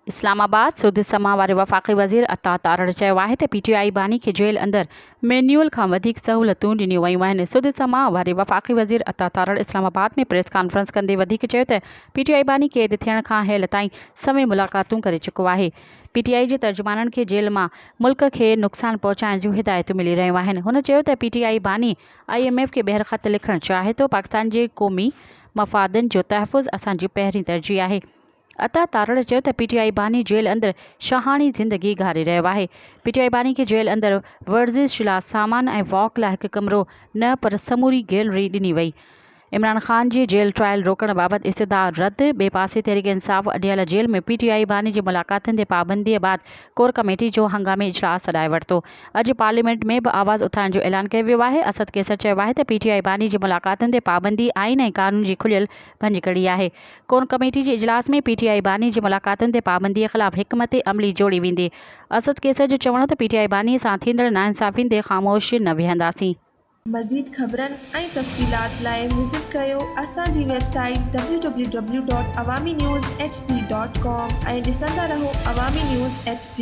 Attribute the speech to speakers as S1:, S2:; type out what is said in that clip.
S1: इस्लामाबाद सूद समा वारे वफ़ाक़ी वज़ीर अता तारड़ चयो आहे त PTI बानी खे जेल अंदर मैन्यूअल खां वधीक सहूलतूं ॾिनियूं वयूं आहिनि। सूद समा वारे वफ़ाक़ी वज़ीर अता तारड़ इस्लामाबाद में प्रेस कॉन्फ्रेंस कंदे वधीक चयो त PTI बानी क़ैद थियण खां हेल ताईं समय मुलाक़ातूं करे चुको आहे। PTI जे तर्जुमाननि खे जेल मां मुल्क खे नुक़सान पहुचाइण जूं हिदायतूं मिली रहियूं आहिनि। हुन चयो त PTI बानी IMF खे ॿीहर ख़त लिखणु चाहे थो। पाकिस्तान जे क़ौमी मफ़ादनि जो तहफ़ुज़ असांजी पहिरीं तरजीह आहे। अता तारड़ चयो त PTI बानी जेल अंदर शाहानी ज़िंदगी गारे रहियो आहे। PTI बानी खे जेल अंदर वर्ज़िश लाइ सामान ऐं वॉक लाइ हिकु कमरो न पर समूरी गैलरी ॾिनी वई। इमरान ख़ान जी जेल ट्रायल रोकण बाबति इस्तदा रद्द। ॿिए पासे तहरीक इंसाफ़ अडियाला जेल में PTI बानी जी मुलाक़ातुनि ते पाबंदीअ बाद कोर कमेटी जो हंगामी इजलास सॾाए वरितो। अॼु पार्लियामेंट में बि आवाज़ उथाइण जो ऐलान कयो वियो आहे। असद कैसर चयो आहे त PTI बानी जी मुलाक़ातुनि ते पाबंदी आइन ऐं कानून जी खुलियल भंजकड़ी आहे। कोर कमेटी जे इजलास में PTI बानी जी मुलाक़ातुनि ते पाबंदीअ ख़िलाफ़ हिकमत अमली जोड़ी वेंदी। असद कैसर जो चवणो त PTI बानी सां थींदड़ नाइंसाफ़ियुनि ते ख़ामोश न विहंदासीं।
S2: मज़ीद ख़बरनि ऐं तफ़सीलात लाइ विज़िट कयो असांजी वेबसाइट www.awamiNewsHD.com ऐं ॾिसंदा रहो अवामी न्यूज़ HD।